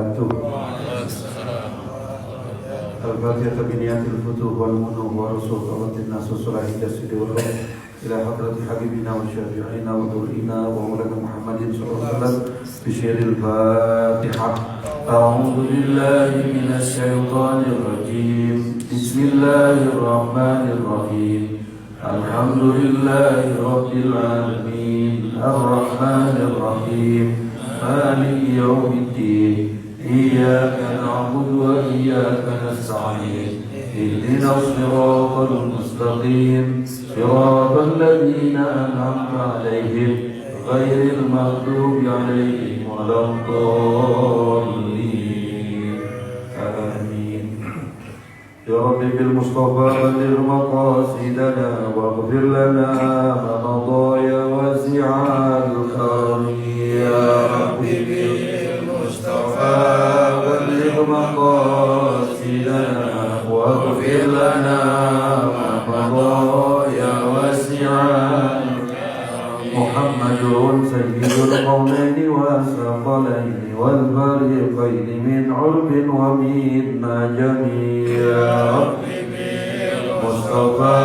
wabarakatuh. Al-Fatihah biniyatil futuh wal munuh wa rusul qawatin nasus surahi jasidul ila hadrati habibina wa syafi'ina wa dhurina wa maulana Muhammadin sallallahu alaihi wasallam bi syiril Fatihah. A'udzu billahi minasy syaithanir rajim. Bismillahirrahmanirrahim. Alhamdulillahi rabbil alamin. Ar-Rahmanir Rahim. Maliki yaumiddin. Iyyaka na'budu wa iyyaka nasta'in. Ihdinas siratal mustaqim. Siratal ladzina an'amta 'alaihim ghairil maghdubi 'alaihim waladdallin. Amin. Ya Rabbi bil Mustafa balligh maqasidana waghfir lana ma madha ya wasi'al karim. Ya Rabbi bil Mustafa balligh maqasidana waghfir lana ma madha ya wasi'al Muhammadun sayyidul qawlaini wa saqalaini wal fariqaini min urbin wa min najami. Ya Rabbi bil Mustafa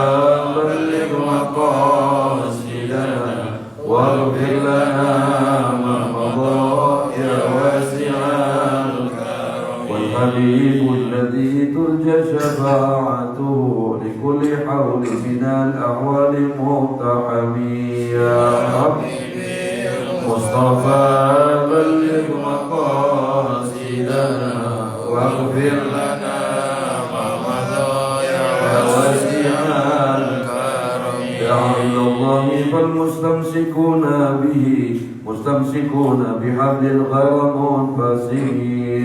balligh maqasidana waghfir lana ma madha ya wasi'al karam. Wal habibul ladzi turja syafa'atuhu likulli hawli minal ahwali muhtahami. Ya Rabbi bil Mustafa balligh maqasidana waghfir lana ma madha ya wasi'al karam. Ya Allahi fal mustamsikuna bihi mustamsikuna bihablil ghayra munfasim.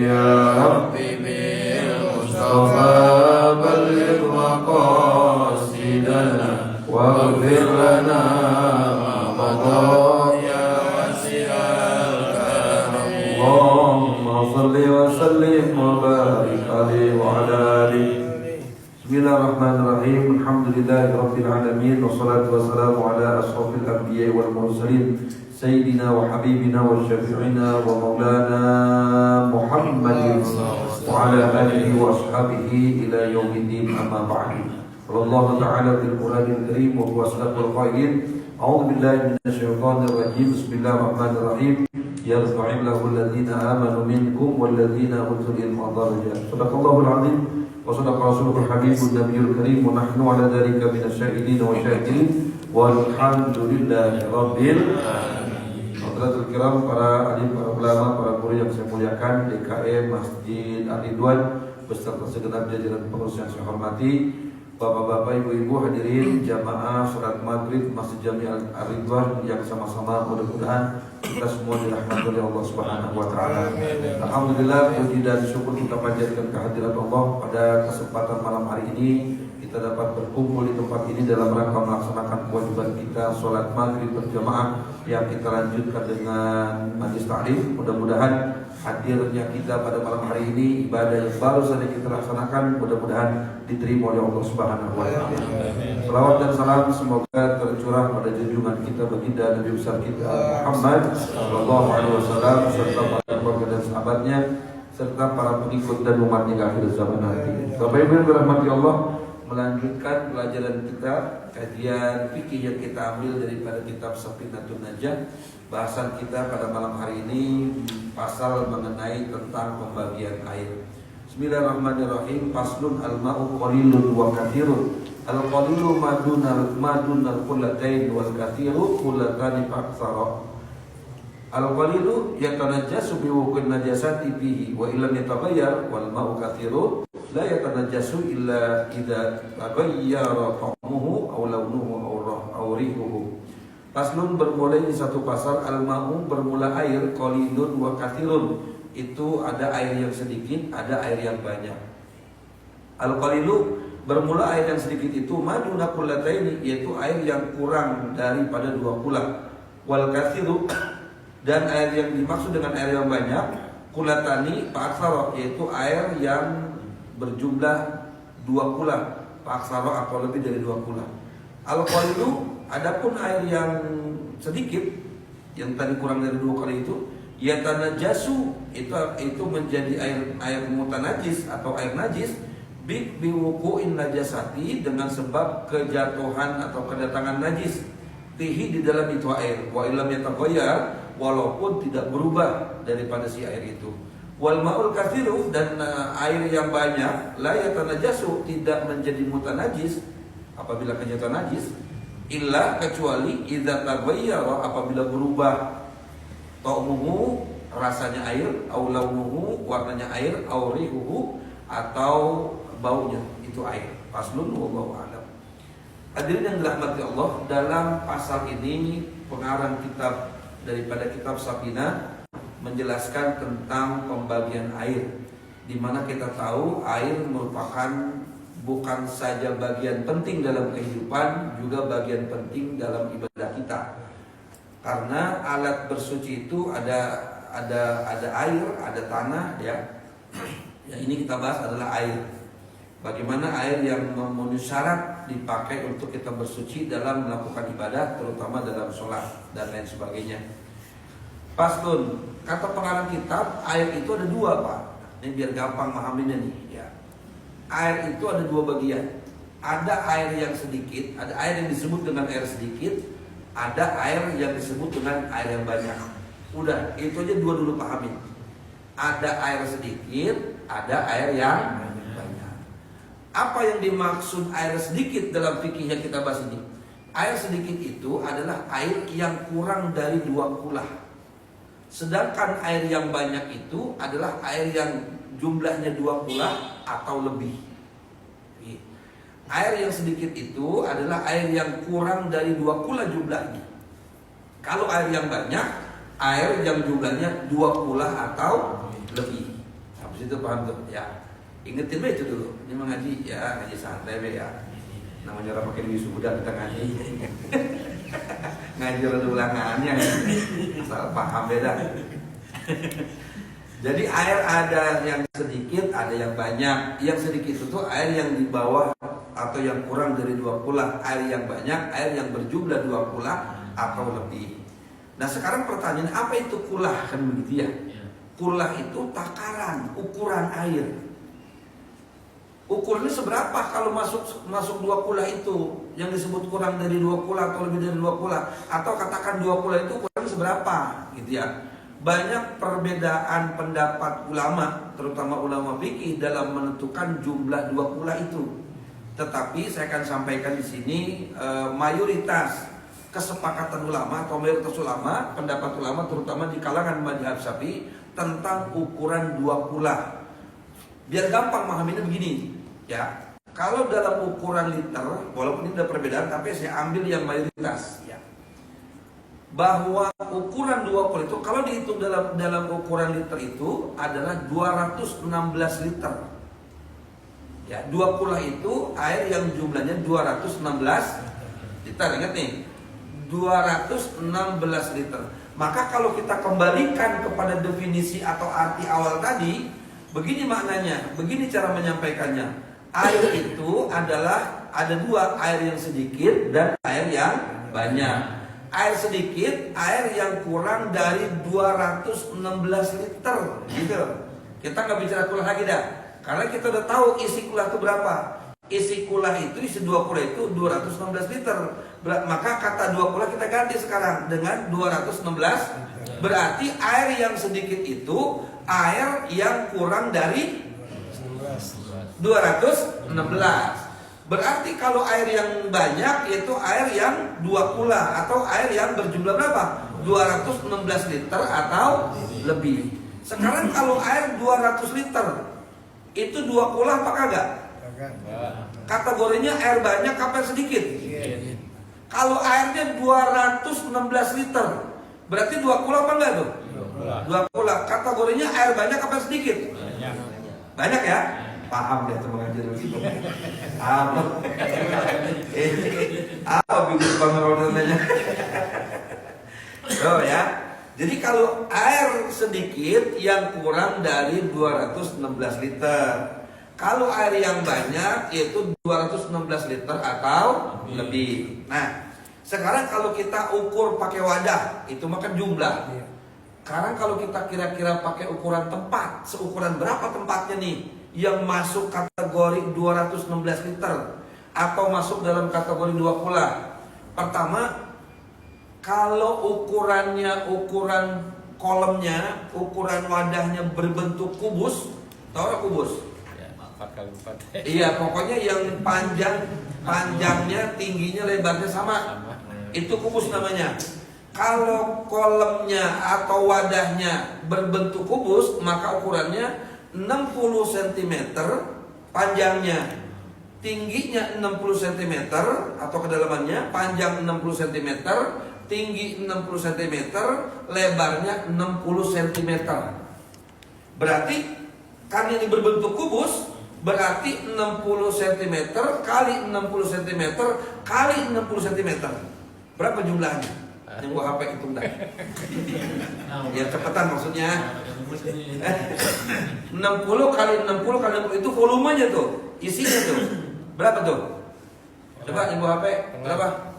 Ya Rabbi bil Mustafa balligh maqasidana waghfir lana ma madha ya wasi'al karam. Allahumma salli wa sallim wa barik alaihi wa ala alihi. Bismillahirrahmanirrahim. Alhamdulillahi rabbil alamin wassalatu wassalamu ala ashrafil anbiya'i wal mursalin sayyidina wa habibina wa syafi'ina wa maulana Muhammadin wa ala alihi wa ashabihi ila yaumiddin, amma ba'du. Allah Ta'ala fil Qur'anil Karim wa huwa asdaqul qailin. A'udzu billahi minasy syaithanir rajim. Bismillahirrahmanirrahim. Yarfa'illahu alladhina amanu minkum walladzina utul ilma darajat. Shadaqallahul 'azim wa shadaqa rasulul habibun nabiyul karim wa nahnu 'ala dzalika minasy syahidin wa syahidin walhamdulillahi rabbil alamin. Hadratul kiram, para alim, para ulama, para guru yang saya muliakan, DKM Masjid Al-Ridwan beserta segenap jajaran pengurus yang saya hormati, Bapak-bapak, ibu-ibu hadirin jamaah salat maghrib Masjid Jami Al-Ridwan yang sama-sama mudah-mudahan kita semua dirahmati oleh Allah Subhanahu wa taala. Alhamdulillah, puji dan syukur kita panjatkan kehadirat Allah pada kesempatan malam hari ini. Kita dapat berkumpul di tempat ini dalam rangka melaksanakan kewajiban kita salat maghrib berjamaah yang kita lanjutkan dengan majlis ta'lim. Mudah-mudahan hadirnya kita pada malam hari ini, ibadah yang baru saja kita laksanakan, mudah-mudahan diterima oleh Allah Subhanahu wa taala. Salawat dan salam semoga tercurah pada junjungan kita baginda Nabi besar kita Muhammad sallallahu alaihi wasallam serta para keluarga dan sahabatnya serta para pengikut dan umatnya ke akhir zaman nanti. Bapak Ibu yang dirahmati Allah, melanjutkan pelajaran kita, kajian fikih yang kita ambil daripada kitab Safinatun Najah. Bahasan kita pada malam hari ini pasal mengenai tentang pembagian air. Bismillahirrahmanirrahim. Faslun al-ma'u qalilun wa kathirun. Al-qalilu madunal qullatain wal kathiru qullatani fa'aksara. Al-qalilu yatanajjasu biwuqin najasati fihi wa illam yataghayyar wal ma'u kathiru la yatanajjasu illa idza taghayyara ta'muhu aw launuhu aw rihuhu. Faslun bermula di satu pasal. Al-ma'u bermula air, qalilun wa kathirun, itu ada air yang sedikit, ada air yang banyak. Al-qalilu bermula air yang sedikit itu maduna qullataini, yaitu air yang kurang daripada 2 kula. Wal kathiru, dan air yang dimaksud dengan air yang banyak, qulatani fa'aksara, yaitu air yang berjumlah 2 kula, fa'aksara atau lebih dari 2 kula. Al-qalilu, adapun air yang sedikit, yang tadi kurang dari 2 kali itu, Yatanajasu itu menjadi air mutanajis atau air najis biwuqu'in najasati dengan sebab kejatuhan atau kedatangan najis fihi di dalam itu air wa illam yataghayyar walaupun tidak berubah daripada si air itu. Wal ma'ul katsiru dan air yang banyak la yatanajasu tidak menjadi mutanajis apabila kejatuhan najis illa kecuali idza taghayyara apabila berubah ta'muhu rasanya air au launuhu warnanya air au rihuhu atau baunya itu air. Faslun wallahu a'lam. Hadirin yang dirahmati Allah, dalam pasal ini pengarang kitab daripada kitab Safinah menjelaskan tentang pembagian air, di mana kita tahu air merupakan bukan saja bagian penting dalam kehidupan, juga bagian penting dalam ibadah kita. Karena alat bersuci itu ada air, ada tanah, ya. Yang ini kita bahas adalah air. Bagaimana air yang memenuhi syarat dipakai untuk kita bersuci dalam melakukan ibadah, terutama dalam sholat dan lain sebagainya. Paslun, kata pengarang kitab, air itu ada dua, Pak. Ini biar gampang memahaminya nih, ya. Air itu ada dua bagian. Ada air yang sedikit, ada air yang disebut dengan air sedikit, ada air yang disebut dengan air yang banyak. Udah, itu aja dua dulu pahamin. Ada air sedikit, ada air yang banyak. Apa yang dimaksud air sedikit dalam fikih yang kita bahas ini? Air sedikit itu adalah air yang kurang dari 2 kulah. Sedangkan air yang banyak itu adalah air yang jumlahnya 2 kulah atau lebih. Air yang sedikit itu adalah air yang kurang dari 2 kulah jumlahnya. Kalau air yang banyak, air yang jumlahnya 2 kulah atau lebih. Habis itu paham tuh? Ya. Ingetin be itu dulu. Ini mengaji ya, ngaji santai be ya. Namanya orang pakai duit subuh kita ngaji. Ngaji orang ulangannya. Asal paham beda. Jadi air ada yang sedikit, ada yang banyak. Yang sedikit itu air yang di bawah atau yang kurang dari 2 kulah. Air yang banyak, air yang berjumlah 2 kulah atau lebih. Nah sekarang pertanyaan, apa itu kulah? Kan begitu ya. Kulah itu takaran, ukuran air. Ukurnya seberapa kalau masuk 2 kulah itu? Yang disebut kurang dari 2 kulah atau lebih dari 2 kulah. Atau katakan 2 kulah itu ukuran seberapa? Gitu ya. Banyak perbedaan pendapat ulama, terutama ulama fikih dalam menentukan jumlah 2 kulah itu. Tetapi saya akan sampaikan di sini mayoritas kesepakatan ulama atau mayoritas ulama, pendapat ulama terutama di kalangan mazhab Syafi'i tentang ukuran 2 kulah. Biar gampang memahaminya begini, ya. Kalau dalam ukuran liter, walaupun ini ada perbedaan, tapi saya ambil yang mayoritas, ya. Bahwa ukuran 2 kulah itu kalau dihitung dalam ukuran liter itu adalah 216 liter. Ya, 2 kulah itu air yang jumlahnya 216 liter, ingat nih. 216 liter. Maka kalau kita kembalikan kepada definisi atau arti awal tadi, begini maknanya, begini cara menyampaikannya. Air itu adalah ada 2, air yang sedikit dan air yang banyak. Air sedikit, air yang kurang dari 216 liter, gitu. Kita nggak bicara kulah lagi dah, karena kita udah tahu isi kulah itu berapa. Isi kulah itu, isi 2 kulah itu 216 liter. Maka kata 2 kulah kita ganti sekarang dengan 216. Berarti air yang sedikit itu air yang kurang dari 216. Berarti kalau air yang banyak yaitu air yang 2 kulah atau air yang berjumlah berapa? 216 liter atau lebih. Sekarang kalau air 200 liter itu 2 kulah apa kagak? Kategorinya air banyak apa sedikit? Kalau airnya 216 liter berarti 2 kulah apa enggak tuh? 2 kulah. Kategorinya air banyak apa sedikit? Banyak ya? Paham deh tuh mengajar begitu. Apa bingung banget orangnya. Oh ya. Jadi kalau air sedikit yang kurang dari 216 liter. Kalau air yang banyak yaitu 216 liter atau lebih. Nah, sekarang kalau kita ukur pakai wadah, itu makan jumlah. Sekarang kalau kita kira-kira pakai ukuran tempat, seukuran berapa tempatnya nih yang masuk kategori 216 liter atau masuk dalam kategori 2 kula? Pertama, kalau ukurannya, ukuran kolemnya, ukuran wadahnya berbentuk kubus, tahu nggak kubus? Ya, 4x4. Iya, pokoknya yang panjangnya, tingginya, lebarnya sama. Itu kubus namanya. Kalau kolemnya atau wadahnya berbentuk kubus, maka ukurannya 60 cm panjangnya, tingginya 60 cm atau kedalamannya, panjang 60 cm, tinggi 60 cm, lebarnya 60 cm. Berarti kan ini berbentuk kubus, berarti 60 cm kali 60 cm kali 60 cm. Berapa jumlahnya? Yang gua HP hitung dah. Ya cepetan maksudnya. 60 kali 60 kali 60 itu volumenya tuh, isinya tuh. Berapa tuh? Coba yang gua HP berapa?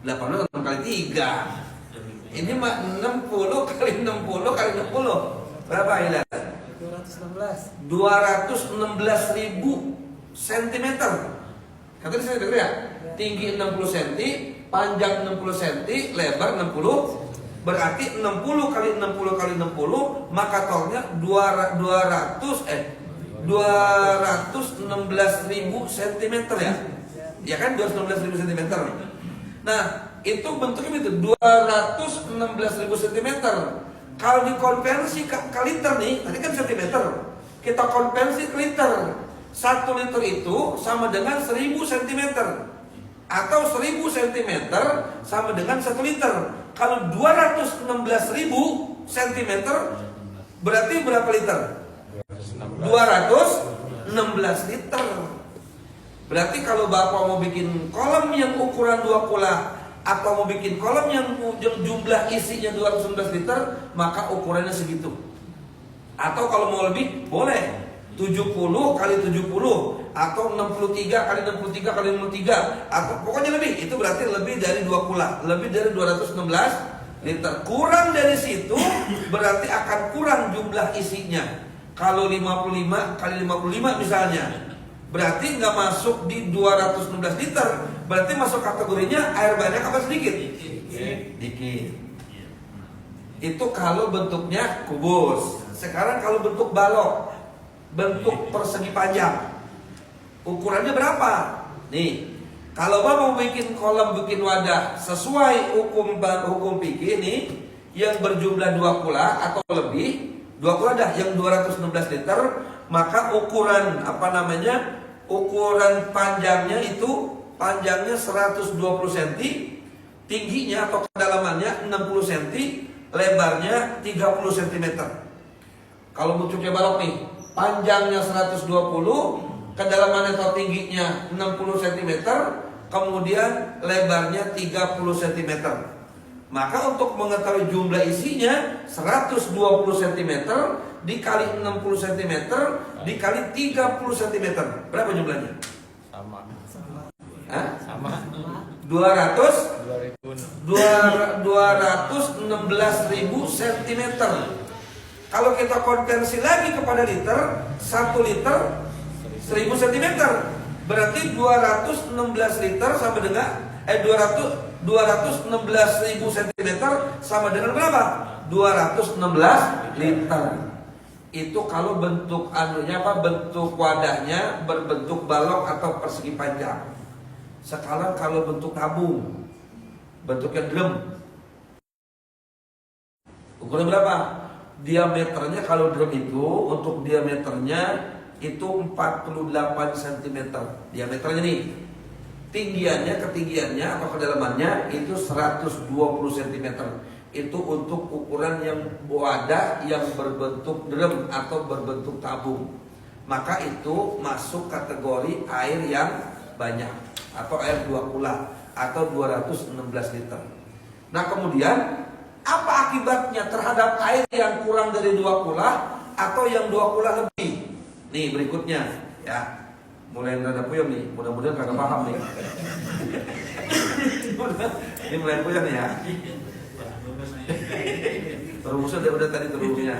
86 kali 3. Ini mah 60 kali 60 kali 60. Berapa Hilal? 216 ribu cm. Kata saya dengar ya? Tinggi 60 cm, panjang 60 cm, lebar 60. Berarti 60 kali 60 kali 60, maka tolnya 216 ribu cm ya. Ya kan 216 ribu cm. Nah, itu bentuknya itu 216 ribu cm. Kalau dikonversi ke liter nih, tadi kan cm, kita konversi ke liter. 1 liter itu sama dengan 1000 cm, atau 1000 cm sama dengan 1 liter. Kalau 216 ribu cm berarti berapa liter? 216 liter. Berarti kalau Bapak mau bikin kolam yang ukuran 2 kula atau mau bikin kolam yang jumlah isinya 216 liter, maka ukurannya segitu. Atau kalau mau lebih, boleh 70 kali 70 atau 63 kali 63 kali 63 atau pokoknya lebih. Itu berarti lebih dari 2 kula, lebih dari 216 liter. Kurang dari situ berarti akan kurang jumlah isinya. Kalau 55 kali 55 misalnya, berarti nggak masuk di 216 liter. Berarti masuk kategorinya air banyak apa sedikit? Dikit. Itu kalau bentuknya kubus. Sekarang kalau bentuk balok, bentuk persegi panjang, ukurannya berapa? Nih, kalau Bapak mau bikin kolam, bikin wadah sesuai hukum fikih nih, yang berjumlah 2 kula atau lebih, 2 kula dah yang 216 liter, maka ukuran ukuran panjangnya itu panjangnya 120 cm, tingginya atau kedalamannya 60 cm, lebarnya 30 cm. Kalau bentuknya balok nih, panjangnya 120, kedalamannya atau tingginya 60 cm, kemudian lebarnya 30 cm. Maka untuk mengetahui jumlah isinya, 120 cm dikali 60 cm dikali 30 cm. Berapa jumlahnya? Sama. Hah? Sama. 216 ribu cm. Kalau kita konversi lagi kepada liter, 1 liter 1000 cm. Berarti 216 liter sama dengan 216 ribu cm sama dengan berapa? 216 liter. Itu kalau bentuk bentuk wadahnya berbentuk balok atau persegi panjang. Sekarang kalau bentuk tabung, bentuknya drum, ukuran berapa? Diameternya kalau drum itu, untuk diameternya itu 48 cm diameternya nih. Ketinggiannya atau kedalamannya itu 120 cm. Itu untuk ukuran yang wadah yang berbentuk drum atau berbentuk tabung. Maka itu masuk kategori air yang banyak atau air 2 kula atau 216 liter. Nah, kemudian apa akibatnya terhadap air yang kurang dari 2 kula atau yang 2 kula lebih? Nih berikutnya ya. Mulai rada puyeng nih, mudah-mudahan kagak paham nih. Ini mulai puyeng ya. Rumusnya udah tadi rumusnya.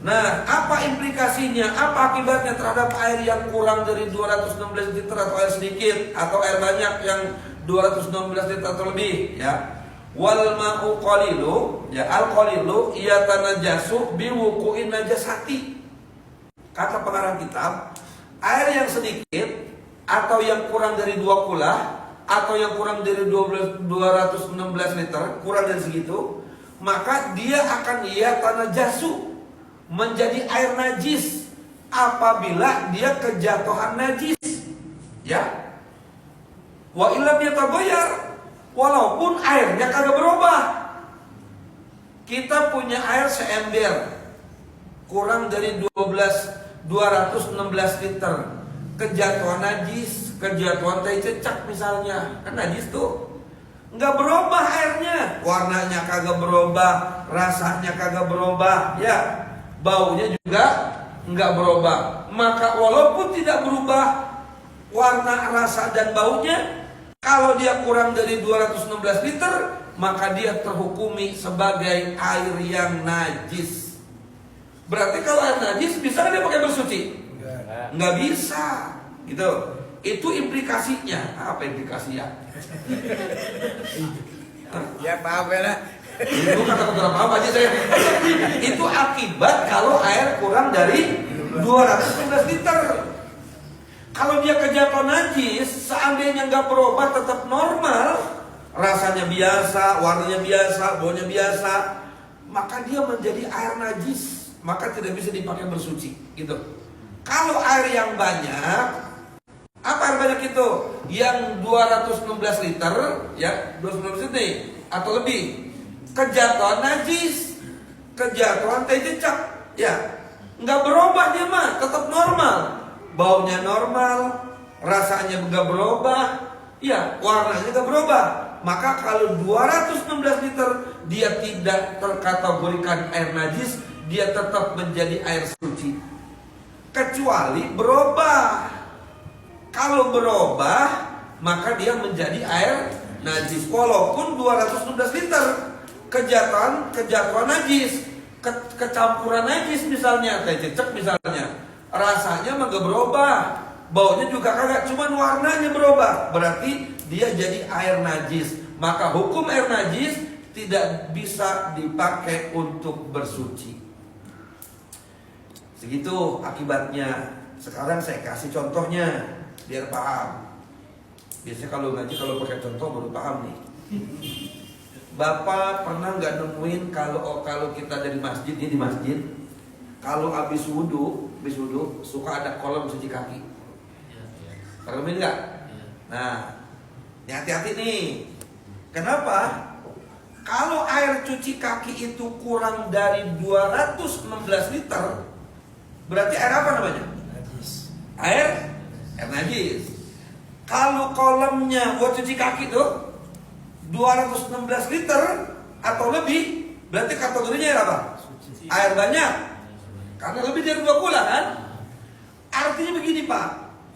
Nah, apa implikasinya? Apa akibatnya terhadap air yang kurang dari 216 liter atau air sedikit atau air banyak yang 216 liter atau lebih, ya? Wal ma'u qalilu, ya, al qalilu yatanajasu biwuqu'in najasati. Kata pengarang kitab, air yang sedikit atau yang kurang dari 2 kula atau yang kurang dari 216 liter, kurang dari segitu, maka dia akan yatanajasu, menjadi air najis apabila dia kejatuhan najis, ya. Wa illam yatagoyar, walaupun airnya kagak berubah. Kita punya air seember kurang dari 216 liter, kejatuhan najis, kejatuhan tai cecak misalnya, kan najis tuh. Nggak berubah airnya, warnanya kagak berubah, rasanya kagak berubah, ya. Baunya juga nggak berubah. Maka walaupun tidak berubah warna, rasa, dan baunya, kalau dia kurang dari 216 liter, maka dia terhukumi sebagai air yang najis. Berarti kalau air najis, bisa dia pakai bersuci? Nggak bisa, gitu. Itu implikasinya. Apa implikasinya? Ya paham ya. Itu kata apa aja saya. Itu akibat kalau air kurang dari 216 liter. Kalau dia kejatuhan najis, seandainya nggak berubah, tetap normal, rasanya biasa, warnanya biasa, baunya biasa, maka dia menjadi air najis, maka tidak bisa dipakai bersuci, gitu. Kalau air yang banyak, apa air banyak itu? Yang 216 liter, ya, 216 liter atau lebih, kejatuhan najis, kejatuhan tai cecak, ya, nggak berubah dia mah, tetap normal, baunya normal, rasanya nggak berubah, ya, warnanya nggak berubah. Maka kalau 216 liter dia tidak terkategorikan air najis, dia tetap menjadi air suci, kecuali berubah. Kalau berubah, maka dia menjadi air najis, walaupun 216 liter. Kejatuhan najis, kecampuran najis misalnya, tai cecek misalnya, rasanya mah gak berubah, baunya juga kagak, cuman warnanya berubah, berarti dia jadi air najis. Maka hukum air najis tidak bisa dipakai untuk bersuci. Segitu akibatnya. Sekarang saya kasih contohnya biar paham. Biasanya kalau ngaji kalau pakai contoh baru paham nih. Bapak pernah nggak nemuin kalau kita dari masjid, ini di masjid, kalau habis wudhu suka ada kolam cuci kaki. Pernah nemuin nggak? Nah, ini hati-hati nih. Kenapa? Kalau air cuci kaki itu kurang dari 216 liter, berarti air apa namanya? Najis. Air najis. Kalau kolamnya buat cuci kaki tuh 216 liter atau lebih, berarti kategorinya air apa? Suci. Air banyak. Karena lebih dari 2 kula kan? Artinya begini Pak,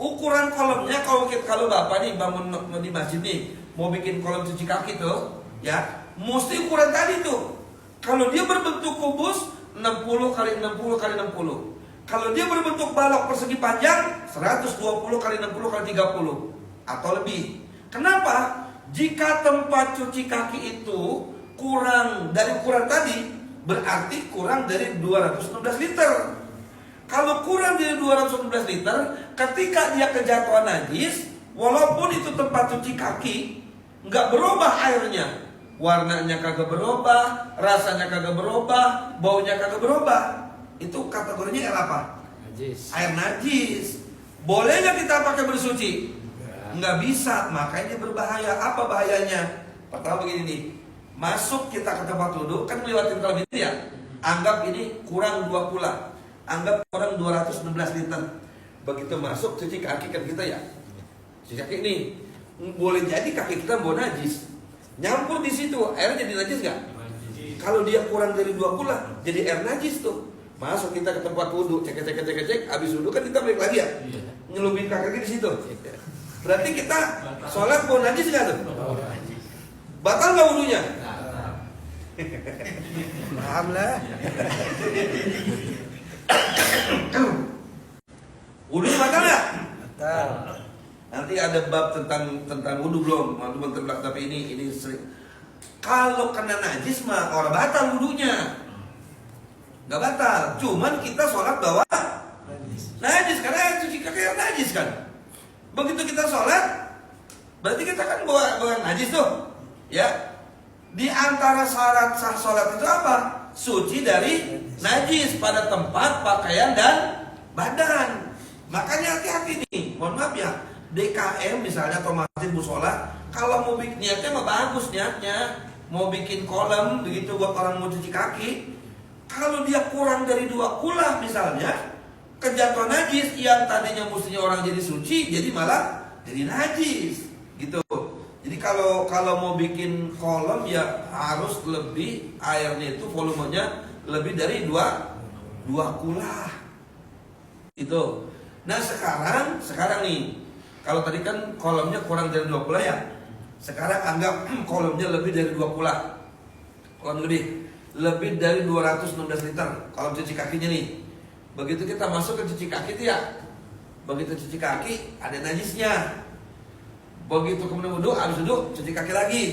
ukuran kolamnya kalau Bapak nih bangun di masjid nih, mau bikin kolam cuci kaki tuh, ya, mesti ukuran tadi tuh. Kalau dia berbentuk kubus 60 kali 60 kali 60. Kalau dia berbentuk balok persegi panjang 120 kali 60 kali 30 atau lebih. Kenapa? Jika tempat cuci kaki itu kurang dari ukuran tadi, berarti kurang dari 216 liter. Kalau kurang dari 216 liter, ketika dia kejatuhan najis, walaupun itu tempat cuci kaki, nggak berubah airnya, warnanya kagak berubah, rasanya kagak berubah, baunya kagak berubah, itu kategorinya air apa? Najis. Air najis. Boleh nggak kita pakai bersuci? Nggak bisa, makanya berbahaya. Apa bahayanya? Pertama begini nih, masuk kita ke tempat wudhu, kan lewatin kolam itu ya. Anggap ini kurang 2 kula, anggap kurang 216 liter. Begitu masuk cuci kaki kan kita ya, cuci kaki ini, boleh jadi kaki kita bau najis, nyampur di situ, airnya jadi najis nggak? Kalau dia kurang dari 2 kula, jadi air najis tuh. Masuk kita ke tempat wudhu, cek, habis wudhu kan kita balik lagi ya, nyelubin kaki di situ. Berarti kita sholat bau najis nggak tuh? Batal nggak wudhunya? Paham lah. Wudu batal nggak? Batal. Nanti ada bab tentang wudu belum? Tapi ini sering. Kalau kena najis mah orang batal wudunya. Nggak batal. Cuman kita sholat bawa najis karena cuci kaki najis kan. Begitu kita sholat, berarti kita kan bawa najis tuh, ya. Di antara syarat sah sholat itu apa? Suci dari najis pada tempat, pakaian dan badan. Makanya hati-hati nih. Mohon maaf ya. DKM misalnya atau masjid musola, kalau mau bikin niatnya mah bagus niatnya, mau bikin kolam begitu buat orang mau cuci kaki. Kalau dia kurang dari 2 kulah misalnya, kejatuhan najis yang tadinya mestinya orang jadi suci, jadi malah jadi najis, gitu. Jadi kalau mau bikin kolam ya harus lebih airnya itu volumenya lebih dari 2 kulah. Itu. Nah sekarang nih, kalau tadi kan kolamnya kurang dari 2 kulah ya. Sekarang anggap kolamnya lebih dari 2 kulah. Kolam lebih dari 216 liter kolam cuci kakinya nih. Begitu kita masuk ke cuci kaki itu ya, begitu cuci kaki ada najisnya. Begitu kemudian wudhu, habis wudhu cuci kaki lagi.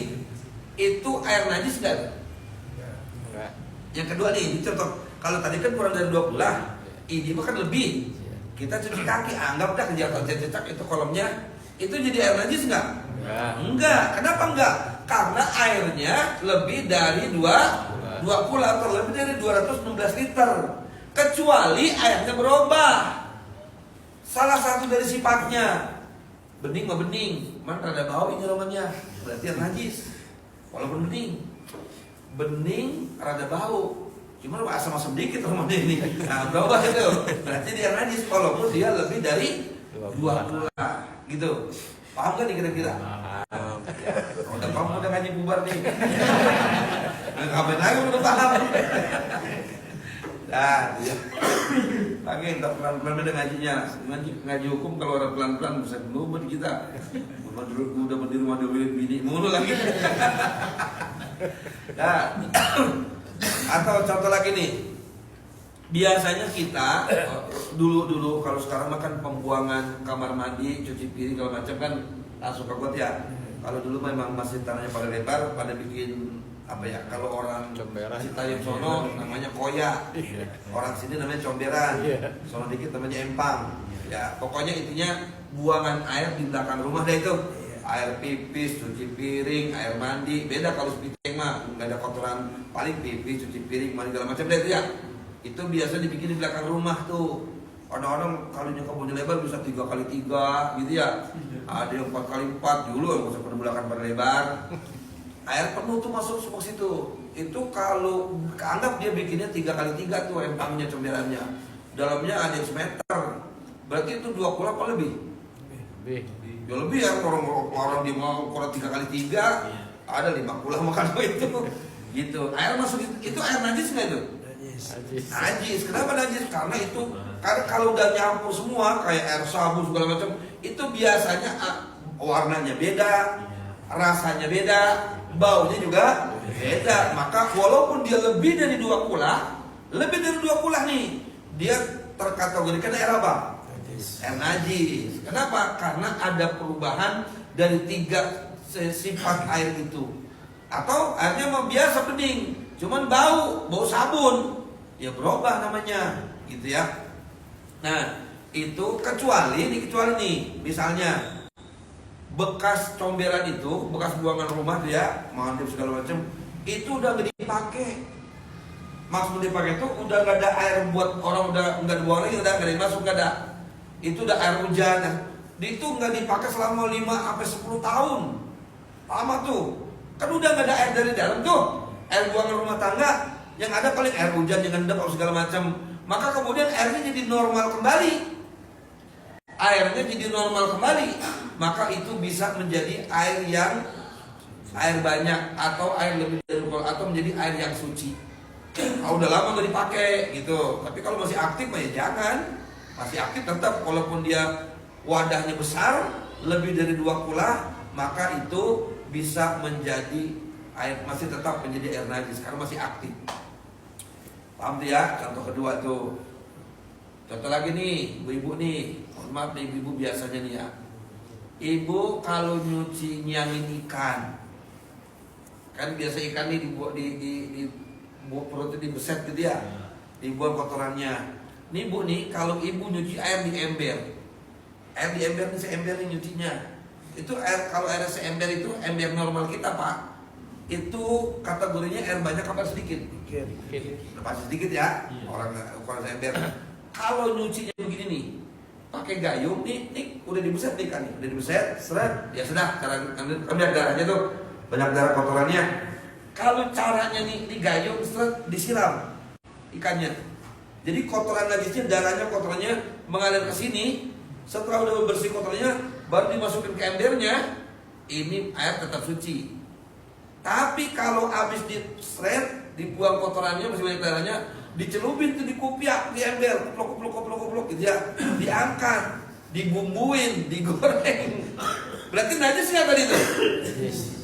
Itu air najis enggak? Enggak. Yang kedua nih, ini contoh. Kalau tadi kan kurang dari 2 kulah, ini bahkan lebih. Kita cuci kaki, anggap dah kejatuhan cecak itu kolamnya, itu jadi air najis enggak? Enggak. Kenapa enggak? Karena airnya lebih dari 2 kulah atau lebih dari 216 liter. Kecuali airnya berubah. Salah satu dari sifatnya, bening mah bening, mana rada bau ini romannya, berarti air najis. Walaupun bening rada bau, cuma asam-asam dikit romannya ini. Nah, berubah itu, berarti dia najis. Walaupun dia lebih dari 2 kulah, gitu. Paham kan nih kira-kira? Udah kamu udah ngaji bubar nih. Ngapain lagi udah paham? Nah, lagi tak pelan-pelan udah ngajinya. Ngaji hukum kalau orang pelan-pelan bisa ngebut kita. Udah berdiri rumah dewi bini mulu lagi. Nah, atau contoh lagi nih. Biasanya kita dulu kalau sekarang makan pembuangan kamar mandi, cuci piring kalau macam kan langsung kebot ya. Kalau dulu memang masih tanahnya pada lebar, pada bikin apa ya? Kalau orang Citayam sono namanya koya, orang sini namanya comberan, sono dikit namanya empang. Ya pokoknya intinya buangan air di belakang rumah deh itu. Air pipis, cuci piring, air mandi. Beda kalau sepiteng mah nggak ada kotoran, paling pipis, cuci piring, mandi segala macam deh itu ya. Itu biasa dibikin di belakang rumah tuh. Orang-orang kalau kebunnya lebar bisa 3x3 gitu ya. Ada yang 4x4 dulu yang usah belakang berlebar. Air penuh tuh masuk semua situ. Itu kalau anggap dia bikinnya 3x3 tuh empangnya comberannya. Dalamnya ada yang semeter. Berarti itu 2 kulah apa lebih? Ya lebih ya, orang dia mau ukuran 3x3 ada 5 kulah makan itu. Gitu. Air masuk itu air najis nggak itu? Najis. Kenapa najis? Karena kalau udah nyampur semua kayak air sabun segala macam, itu biasanya warnanya beda, rasanya beda, baunya juga beda. Maka walaupun dia lebih dari 2 kulah, nih, dia terkategorikan air apa? Air najis. Kenapa? Karena ada perubahan dari 3 sifat air itu. Atau airnya mah biasa bening, cuman bau sabun. Ya berubah namanya, gitu ya. Nah, itu kecuali nih, misalnya bekas comberan itu, bekas buangan rumah dia, mandi segala macam, itu udah nggak dipakai. Maksud dipakai itu udah nggak ada air buat orang, udah nggak dibuang lagi, udah nggak dimasuk, nggak ada. Itu udah air hujan. Itu nggak dipakai selama 5-10 tahun. Lama tuh. Kan udah nggak ada air dari dalam tuh. Air buangan rumah tangga. Yang ada paling air hujan yang ngendap segala macam. Maka kemudian airnya jadi normal kembali. Maka itu bisa menjadi air banyak atau air lebih dari atau menjadi air yang suci. Udah lama nggak dipakai gitu. Tapi kalau masih aktif ya jangan. Masih aktif tetap, walaupun dia wadahnya besar lebih dari 2 kulah, maka itu bisa menjadi air masih tetap menjadi air najis karena masih aktif. Paham tuh ya? Contoh kedua tuh. Contoh lagi nih, ibu-ibu nih. Mohon maaf nih ibu-ibu biasanya nih ya. Ibu kalau nyuci nyangin ikan, kan biasa ikan nih dibuat di perutnya dibeset gitu ya, dibuang kotorannya. Nih bu nih, kalau ibu nyuci air di ember nih seember nih nyucinya. Itu air, kalau air seember itu ember normal kita pak, itu kategorinya air banyak apa sedikit? Pasti sedikit ya, orang seember. Kalau nyucinya begini nih, pakai gayung nih udah dibeset nih kan, udah dibeset, seret, ya sudah. Cara ambil darahnya tuh, banyak darah kotorannya. Kalau caranya nih di gayung, seret, disiram ikannya. Jadi kotoran najisnya, darahnya, kotorannya mengalir ke sini. Setelah udah bersih kotorannya, baru dimasukin ke embernya. Ini air tetap suci. Tapi kalau habis di seret, dibuang kotorannya, masih banyak darahnya, dicelupin tuh di kupiak, di ember, koplok gitu ya, diangkat, dibumbuin, digoreng. Berarti najis nggak tadi tuh?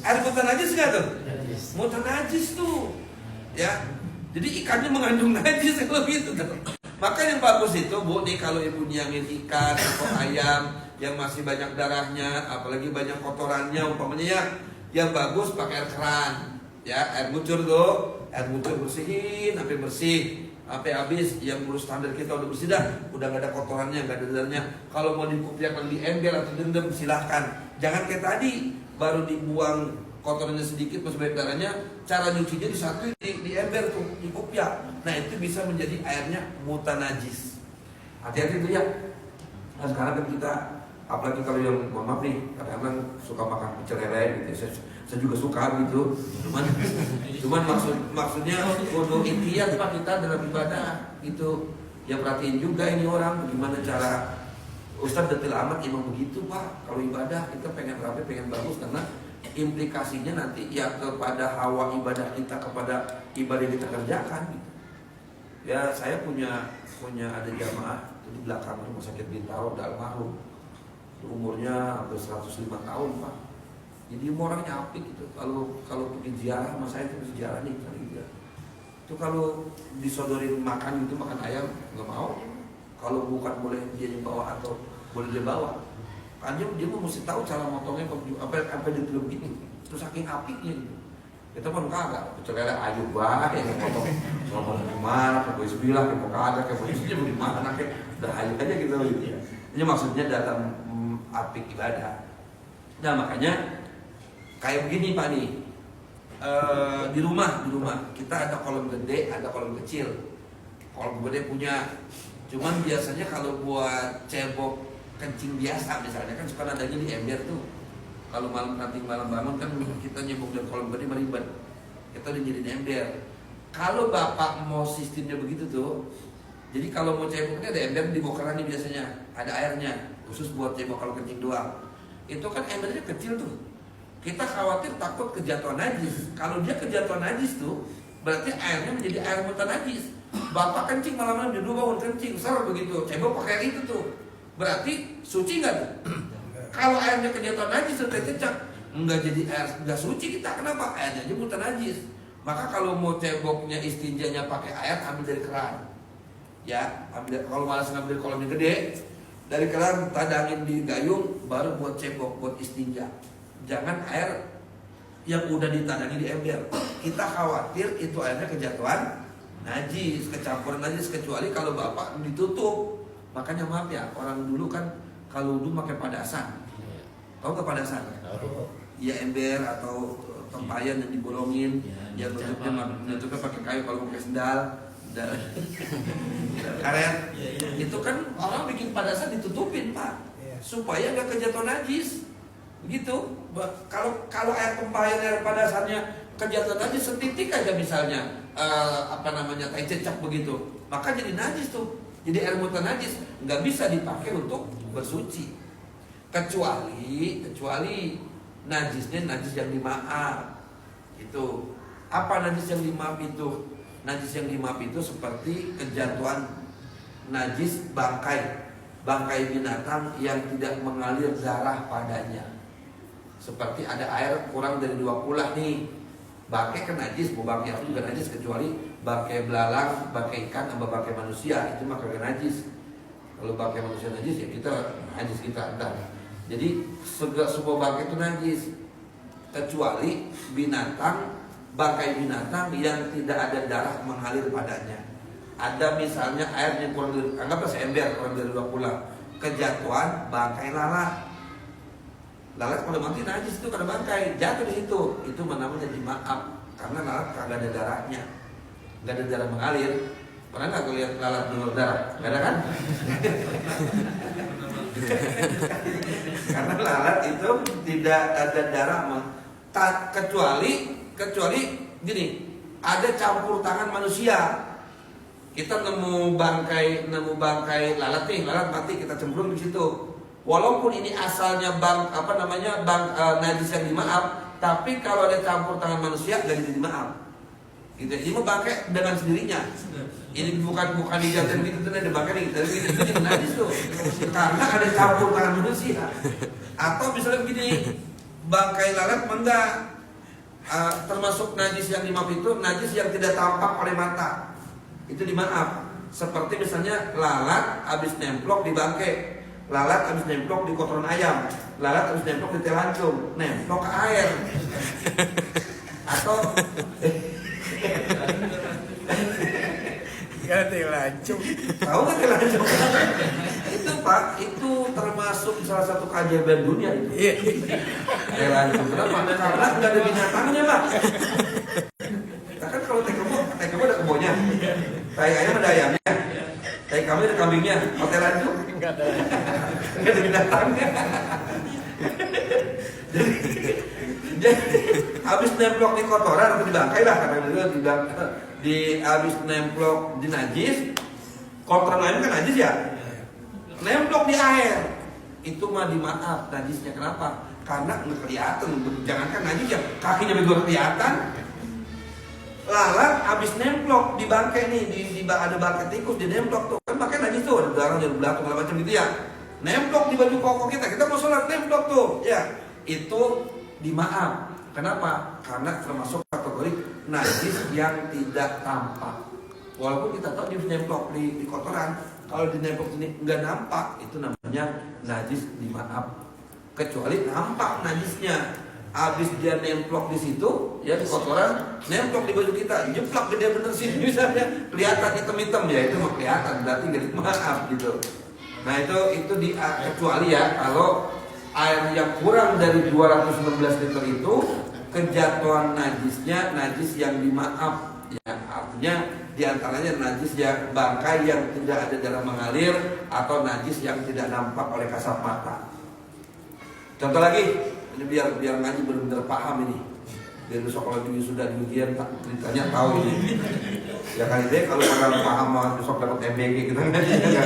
Air mutan najis nggak tuh? Mutan najis tuh, ya. Jadi ikannya mengandung najis kalau gitu tuh. Maka yang bagus itu bu, nih kalau ibu nyangin ikan atau ayam yang masih banyak darahnya, apalagi banyak kotorannya, umpamanya ya, yang bagus pakai air keran, ya, air bucur tuh. Air bucur bersihin sampai bersih, sampai habis. Yang urus standar kita udah bersih dah, udah gak ada kotorannya, gak ada darahnya. Kalau mau dikupiakan di ember atau dendam silahkan. Jangan kayak tadi baru dibuang kotorannya sedikit masih banyak darahnya. Cara nyucinya disatuin di ember tuh, di kupiak. Nah itu bisa menjadi airnya mutan najis. Hati-hati tuh ya. Nah sekarang kan kita, apalagi kalau yang mohon maaf nih, kadang-kadang suka makan pecel lele gitu. Saya juga suka gitu. Cuman maksudnya untuk intinya Pak, kita dalam ibadah gitu. Ya perhatiin juga ini orang bagaimana cara. Ustadz detil amat emang begitu Pak. Kalau ibadah kita pengen rapi, pengen bagus, karena implikasinya nanti ya kepada hawa ibadah kita, kepada ibadah yang kita kerjakan gitu. Ya saya punya ada jamaah di belakang rumah sakit Bintaro, udah almarhum. Umurnya hampir 105 tahun Pak. Jadi orangnya apik gitu. Kalau pergi ziarah sama saya itu ziarah nih kali gitu. Itu kalau disodorin makan gitu, makan ayam nggak mau. Kalau bukan boleh dia yang bawa atau boleh dia bawa. Kan dia mesti tahu cara motongnya apa di film ini. Terus saking apiknya gitu. Kita pun kagak. Kecuali ayu banget yang motong. Ngomong kemana? Ke Boy Sebilah, ke kagak, ke Boy Sebilah di mana? Kayak udah ayu aja gitu. Ini maksudnya dalam apik ibadah. Nah makanya kayak begini Pak nih, di rumah kita ada kolam gede, ada kolam kecil. Kolam gede punya, cuman biasanya kalau buat cebok kencing biasa misalnya kan suka adanya di ember tuh. Kalau malam bangun kan kita nyebok dari kolam gede meribet, kita udah jadi ember. Kalau bapak mau sistemnya begitu tuh, jadi kalau mau ceboknya ada ember di bawah nih biasanya, ada airnya khusus buat cebok kalau kencing doang. Itu kan embernya kecil tuh. Kita khawatir takut kejatuhan najis. Kalau dia kejatuhan najis tuh, berarti airnya menjadi air mutan najis. Bapak kencing malam-malam di rumah bangun kencing, ser begitu, cebok pakai air itu tuh. Berarti suci nggak tuh? Kalau airnya kejatuhan najis tuh cecak, nggak jadi air, nggak suci kita. Kenapa? Airnya aja mutan najis. Maka kalau mau ceboknya istinjanya pakai air, ambil dari keran. Ya, ambil. Kalau malas ngambil kolam yang gede, dari keran tadangin di gayung, baru buat cebok, buat istinja. Jangan air yang udah ditadangi di ember. Kita khawatir itu airnya kejatuhan najis, kecampuran najis, kecuali kalau bapak ditutup. Makanya maaf ya, orang dulu kan kalau dulu pakai padasan. Tahu ke padasan? Ya ember atau tempayan yang dibolongin, yang nutupnya pakai kayu kalau pakai sendal. Karet. Itu kan orang bikin padasan ditutupin Pak, supaya nggak kejatuhan najis. Begitu. Kalau air tempayan, air padasannya kejatuhan najis setitik aja misalnya, tai cecak begitu, maka jadi najis tuh. Jadi air mutan najis nggak bisa dipakai untuk bersuci, kecuali najisnya najis yang dimaaf. Itu apa najis yang dimaaf itu? Najis yang dimaaf itu seperti kejatuhan najis bangkai binatang yang tidak mengalir darah padanya. Seperti ada air kurang dari 2 kulah nih, Bangkai kan najis, mau bangkai apa juga najis kecuali bangkai belalang, bangkai ikan, sama bangkai manusia itu mah kagak najis. Kalau bangkai manusia najis ya kita najis kita entar. Jadi semua bangkai itu najis kecuali binatang, bangkai binatang yang tidak ada darah mengalir padanya. Ada misalnya air yang kurang dari, anggaplah seember kurang dari 2 kula, kejatuhan bangkai lalat. Lalat kalau mati najis itu karena bangkai jatuh di situ, itu namanya dimaaf karena lalat kagak ada darahnya, nggak ada darah mengalir. Pernah nggak kau lihat lalat donor darah? Nggak ada kan? Karena lalat itu tidak ada darah, kecuali gini, ada campur tangan manusia. Kita nemu bangkai lalat nih, lalat mati kita cemplung di situ. Walaupun ini asalnya najis yang dimaaf, tapi kalau ada campur tangan manusia nggak jadi dimaaf. Gitu. Ini mau bangkai dengan sendirinya. Ini bukan dijatin gitu, tuh ada bangkai gitu, itu jadi najis tuh. Karena ada campur tangan manusia. Atau misalnya begini, bangkai lalat enggak termasuk najis yang dimaaf itu najis yang tidak tampak oleh mata. Itu dimaaf. Seperti misalnya lalat habis nemplok di bangkai. Lalat habis nemplok di kotoran ayam, lalat habis nemplok di telancung, nemplok ke air. Atau telancung. Tahu nggak telancung? Itu Pak, itu termasuk salah satu keajaiban dunia itu. Telancung. Kenapa? Karena nggak ada binatangnya Pak. Nah, kan kalau tekamu ada kebunnya, tai ayam ada ayamnya, tai kambing ada kambingnya, kalau telancung nggak ada binatangnya. Jadi habis nemplok di kotoran atau di bangkai lah, karena habis nemplok di najis, kotoran ayam kan najis ya, nemplok di air, itu mah dimaaf najisnya. Kenapa? Karena nggak kelihatan. Jangankan najis ya, kakinya begitu kelihatan. Lalat habis nemplok di bangkai nih, ada bangkai tikus di nemplok tuh, kan bangkai najis tuh, ada darah dari belakang segala macam gitu ya. Nemplok di baju koko kita mau sholat nemplok tuh, ya itu dimaaf. Kenapa? Karena termasuk kategori najis yang tidak tampak. Walaupun kita tahu dia nemplok di kotoran, kalau di nemplok ini nggak nampak, itu namanya najis dimaaf. Kecuali nampak najisnya. Habis dia nemplok di situ, ya di kotoran, nemplok di baju kita, jeplak gede bener sih, misalnya kelihatan hitam-hitam ya, itu mah kelihatan, berarti nggak dimaaf gitu. Nah itu kecuali ya kalau air yang kurang dari 216 liter itu kejatuhan najisnya najis yang dimaaf, ya artinya diantaranya najis yang bangkai yang tidak ada darah mengalir atau najis yang tidak nampak oleh kasat mata. Contoh lagi. Ini biar ngaji benar-benar paham ini. Biar besok kalau sudah di ujian ceritanya tahu ini. Ya kali deh kalau orang paham besok dapat MBG kita ngaji ya.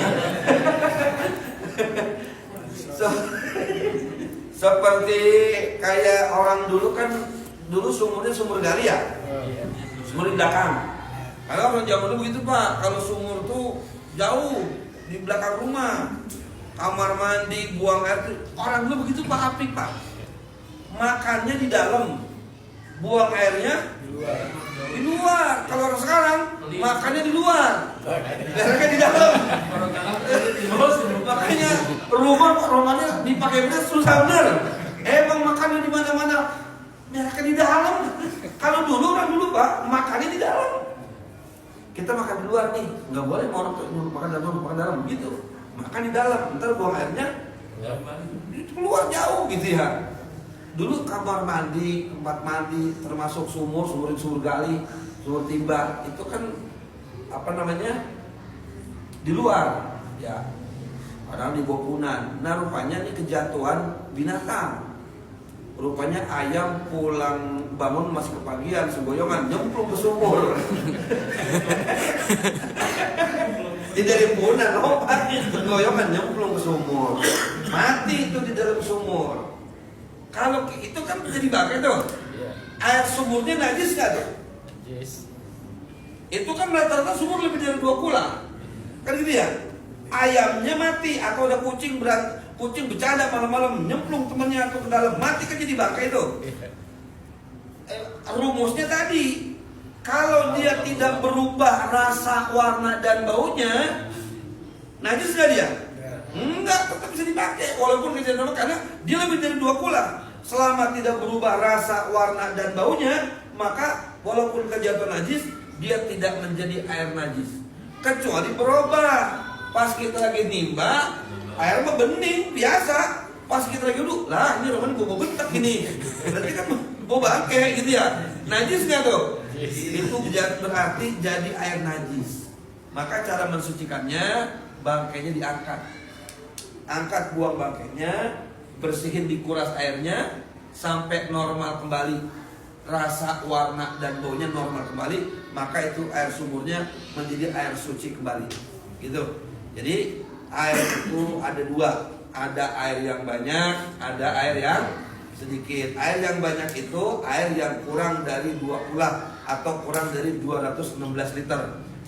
Seperti kayak orang dulu kan, dulu sumurnya sumur gali ya. Sumur di belakang. Kalau orang zaman dulu begitu Pak, kalau sumur tuh jauh di belakang rumah. Kamar mandi, buang air, orang dulu begitu Pak, apik Pak. Makannya di dalam, buang airnya di luar. Kalau orang sekarang makannya di luar, airnya di dalam. Makanya rumahnya dipakai beras susah bener. Emang makannya di mana-mana, mereka di dalam. Kalau orang dulu Pak, makannya di dalam. Kita makan di luar nih, nggak boleh mau orang makan dalam gitu. Makan di dalam, ntar buang airnya keluar jauh gitu ya. Dulu kamar mandi, tempat mandi, termasuk sumur gali, sumur timba, itu kan di luar, ya. Padahal di bokunan. Nah rupanya ini kejatuhan binatang. Rupanya ayam pulang bangun masih kepagian, semboyongan nyemplung ke sumur. Di dari punan lompat, semboyongan nyemplung ke sumur. Mati itu di dalam sumur. Kalau itu kan jadi bangkai tuh, air sumurnya najis nggak tuh? Yes. Itu kan rata-rata sumur lebih dari 2 kula, kan gitu ya? Ayamnya mati atau ada kucing bercanda malam-malam nyemplung temannya ke dalam, mati kan jadi bangkai tuh. rumusnya tadi, kalau dia tidak berubah rasa, warna dan baunya, najis nggak dia? Enggak, tetap bisa dipakai walaupun kejadian karena dia lebih dari 2 kula. Selama tidak berubah rasa, warna dan baunya, maka walaupun kejatuhan najis, dia tidak menjadi air najis. Kecuali berubah. Pas kita lagi nimba, air mah bening biasa. Pas kita lagi duduk, lah ini roman gue mau bentak ini. Berarti kan gue bangke gitu ya. Najis nggak tuh? Itu berarti jadi air najis. Maka cara mensucikannya, bangkainya diangkat. Angkat buang bangkainya, bersihin dikuras airnya sampai normal kembali. Rasa, warna dan baunya normal kembali, maka itu air sumurnya menjadi air suci kembali. Gitu. Jadi air itu ada 2. Ada air yang banyak, ada air yang sedikit. Air yang banyak itu air yang kurang dari 2 kula atau kurang dari 216 liter.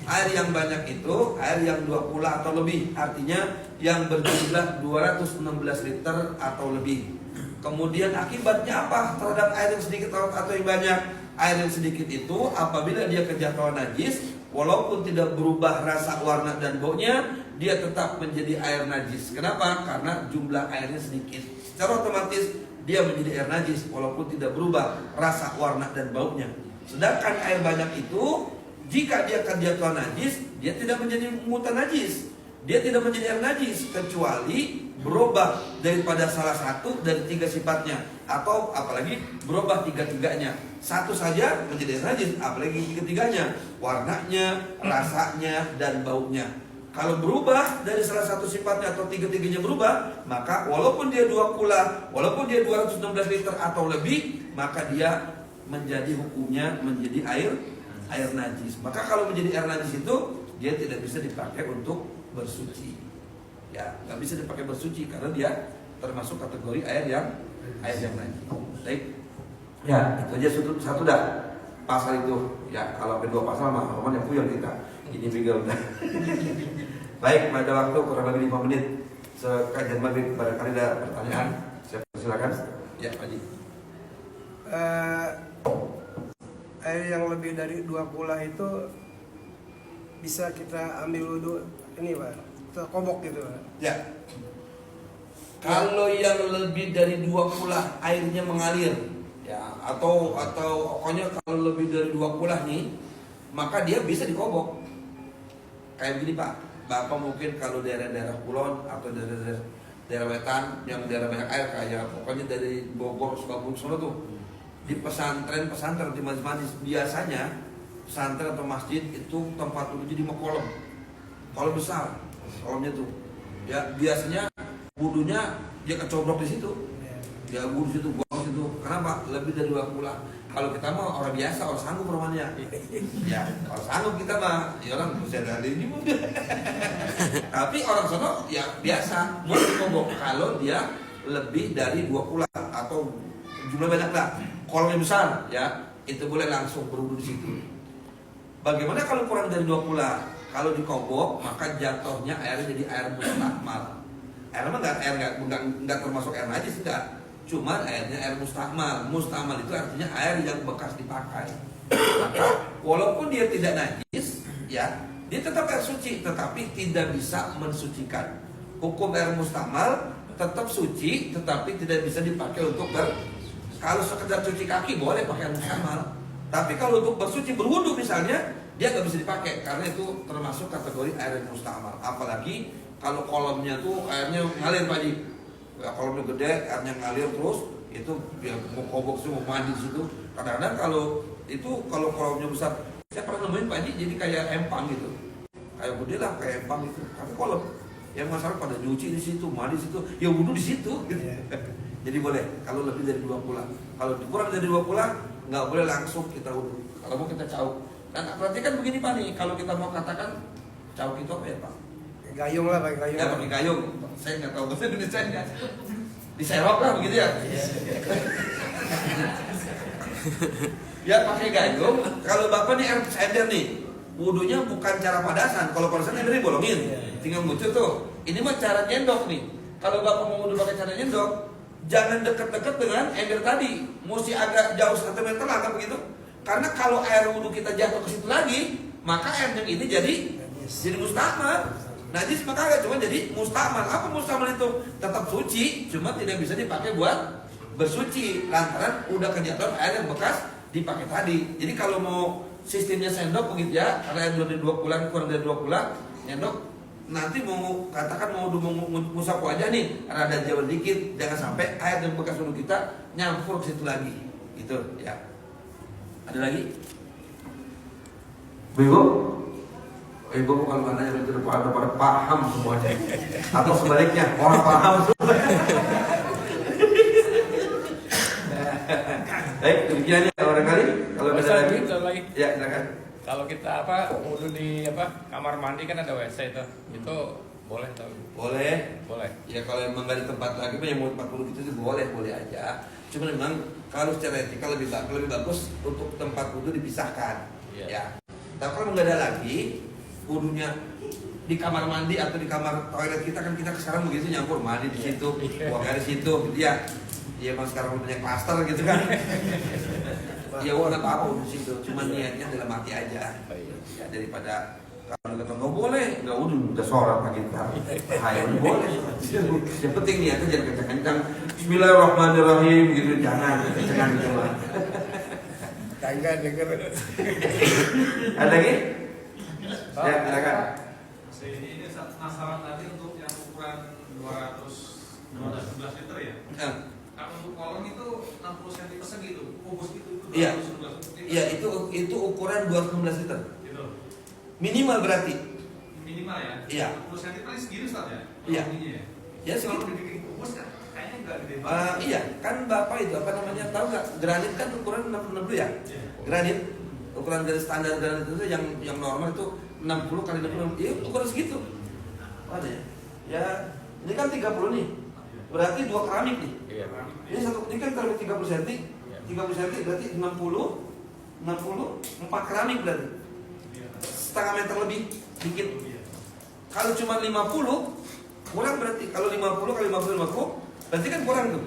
Air yang banyak itu air yang 2 kula atau lebih, artinya yang berjumlah 216 liter atau lebih. Kemudian akibatnya apa terhadap air yang sedikit atau yang banyak? Air yang sedikit itu apabila dia kejatuhan najis, walaupun tidak berubah rasa, warna dan baunya, dia tetap menjadi air najis. Kenapa? Karena jumlah airnya sedikit. Secara otomatis dia menjadi air najis walaupun tidak berubah rasa, warna dan baunya. Sedangkan air banyak itu, jika dia kejatuhan najis, dia tidak menjadi mutan najis. Dia tidak menjadi air najis kecuali berubah daripada salah satu dari 3 sifatnya, atau apalagi berubah 3-tiganya. Satu saja menjadi air najis, apalagi 3-tiganya, warnanya, rasanya dan baunya. Kalau berubah dari salah satu sifatnya atau 3-tiganya berubah, maka walaupun dia 2 kula, walaupun dia 216 liter atau lebih, maka dia menjadi hukumnya menjadi air najis. Maka kalau menjadi air najis itu dia tidak bisa dipakai untuk bersuci. Ya, nggak bisa dipakai bersuci karena dia termasuk kategori air yang najis. Baik. Ya, itu aja satu dah. Pasal itu. Ya, kalau kedua pasal mah roman yang puyeng kita. Ini juga udah. Baik, pada waktu kurang lebih 5 menit sekajian maghrib, barangkali ada pertanyaan. Saya persilakan. Ya, Pak Haji. Air yang lebih dari 2 kula itu bisa kita ambil wudhu ini Pak, terkobok gitu Pak. Ya. Kalau yang lebih dari 2 kula airnya mengalir, ya, atau pokoknya kalau lebih dari 2 kula nih, maka dia bisa dikobok. Kayak begini Pak, Bapak mungkin kalau daerah-daerah kulon atau daerah wetan yang daerah banyak air, kayak pokoknya dari Bogor, Sukabumi, Solo tuh, di pesantren di majlis biasanya pesantren atau masjid itu tempat wudhu jadi kolam besar, kolamnya tuh ya biasanya wudhunya dia kecobrok di situ, dia wudhu situ, buang situ. Kenapa? Lebih dari 2 kula. Kalau kita mah orang biasa, orang sanggup romannya. Ya, orang sanggup kita mah, ya orang bisa dari ini. Tapi orang sono ya biasa, mau dikobok kalau dia lebih dari 2 kula atau jumlah banyak lah. Kolamnya besar, ya itu boleh langsung berwudu di situ. Bagaimana kalau kurang dari 2 kula? Kalau dikobok maka jatuhnya airnya jadi air mustahmal. Air mah nggak termasuk air najis, enggak. Cuman airnya air mustahmal. Mustahmal itu artinya air yang bekas dipakai. Maka walaupun dia tidak najis, ya dia tetap air suci, tetapi tidak bisa mensucikan. Hukum air mustahmal tetap suci, tetapi tidak bisa dipakai untuk kalau sekedar cuci kaki boleh pakai air mustahmal. Tapi kalau untuk bersuci berwudu misalnya, dia nggak bisa dipakai karena itu termasuk kategori air mustahmal. Apalagi kalau kolamnya tuh airnya ngalir Pak Haji. Ya, kolamnya gede, airnya ngalir terus, itu ya mau kobok sih, mau mandi situ. Kadang-kadang kalau kolamnya besar, saya pernah nemuin Pak Haji jadi kayak empang gitu. Kayak gede lah, kayak empang gitu. Tapi kolam yang masyarakat pada nyuci di situ, mandi di situ, ya wudu di situ gitu. Jadi boleh kalau lebih dari 2 kula. Kalau kurang dari 2 kula nggak boleh langsung kita wudu. Kalau mau kita cauk. Dan berarti kan begini Pak nih, kalau kita mau katakan cauk itu apa ya Pak? Gayung lah pakai gayung. Ya pakai gayung. Saya nggak tahu bahasa Indonesia-nya. Diserok lah begitu ya. Ya pakai gayung. Kalau Bapak nih air ember nih, wudunya bukan cara padasan. Kalau padasan embernya bolongin, tinggal ngucur tuh. Ini mah cara nyendok nih. Kalau Bapak mau wudu pakai cara nyendok, jangan dekat-dekat dengan ember tadi, mesti agak jauh 1 meter lah, kan begitu? Karena kalau air wudhu kita jatuh ke situ lagi, maka air yang ini jadi mustakmal. Najis maka agak cuma jadi mustakmal. Apa mustakmal itu? Tetap suci, cuma tidak bisa dipakai buat bersuci lantaran udah kejatuhan air yang bekas dipakai tadi. Jadi kalau mau sistemnya sendok begitu ya, karena yang dari 2 bulan kurang dari 2 bulan, sendok nanti mau katakan mau ngusap wajah nih, karena ada jauh dikit, jangan sampai air yang bekas wudhu kita nyampur ke situ lagi. Gitu ya. Ada lagi? Ibu? Ibu bukan nanya itu pada paham semuanya. Atau sebaliknya, orang paham semua. Baik, demikian ya barangkali. Kalau ada lagi, ya silakan. Kalau kita wudhu di kamar mandi kan ada WC itu boleh atau Boleh. boleh? Ya kalau emang nggak di tempat lagi, yang mau tempat wudhu gitu boleh aja. Cuma memang kalau secara etika lebih bagus untuk tempat wudhu dipisahkan. Iya. Ya. Tapi kalau nggak ada lagi wudhunya di kamar mandi atau di kamar toilet kita, kan kita sekarang begitu nyampur mandi di situ, buang air di situ, gitu ya. Iya, emang sekarang udah klaster gitu kan. Ya udah apa di situ, cuma niatnya dalam hati aja. Ya daripada kalau kata nggak boleh, nggak wudhu, udah sholat kita. Hai, boleh. Yang penting niatnya jangan kencang-kencang. Bismillahirrahmanirrahim gitu, jangan gitu. Tangga denger. Ada lagi? Ya, silakan. Ini penasaran tadi untuk yang ukuran 211 liter ya. Kalau untuk kolong itu 60 cm persegi itu, kubus itu. Iya. 211. Iya, itu ukuran 216 liter. Gitu. Minimal berarti. Minimal ya. Iya. 10 cm paling segini Ustaz ya. Iya. Ininya ya. Ya Kalau segitu. dibikin kubus kan kayaknya enggak gede banget. Iya, kan Bapak itu apa namanya, tahu nggak? Granit kan ukuran 60 ya. Iya. Granit ukuran dari standar granit itu yang normal itu 60 kali 60. Iya, ukuran segitu. Ada ya? Ya, ini kan 30 nih. Berarti 2 keramik nih. Iya. Ini kan keramik 30 cm. 30 cm berarti 60 4 keramik berarti. Setengah meter lebih dikit. Kalau cuma 50 kurang berarti. Kalau 50 kali 50 berarti kan kurang tuh.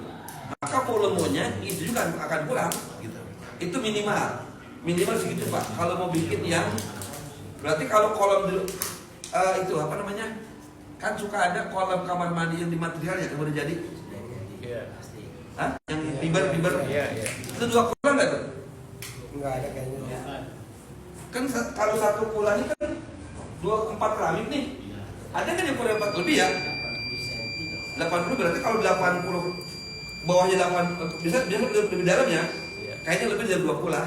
Maka volumenya itu juga akan kurang gitu. Itu minimal segitu Pak. Kalau mau bikin yang berarti kalau kolam itu apa namanya? Kan suka ada kolam kamar mandi yang di materialnya yang udah jadi. Iya. Hah? Yang fiber. Iya. Itu 2 kolam nggak tuh? Enggak ada kayaknya. Kan kalau 1 bulan ini kan 4 keramik nih. Ada kan yang kurang 4 lebih ya? 80 berarti kalau 80 bawahnya 8 bisa lebih dalam ya? Iya. Kayaknya lebih dari 20 lah.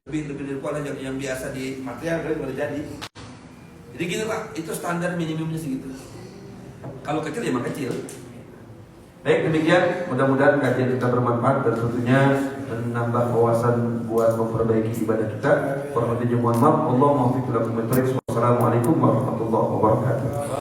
Lebih dari pola yang biasa di material udah jadi. Jadi gitu Pak, itu standar minimumnya segitu. Kalau kecil ya mah kecil. Baik, demikian mudah-mudahan kajian kita bermanfaat dan tentunya menambah wawasan buat memperbaiki ibadah kita. Kurang lebihnya mohon maaf. Allahumma waffiq lakum. Wassalamualaikum warahmatullahi wabarakatuh.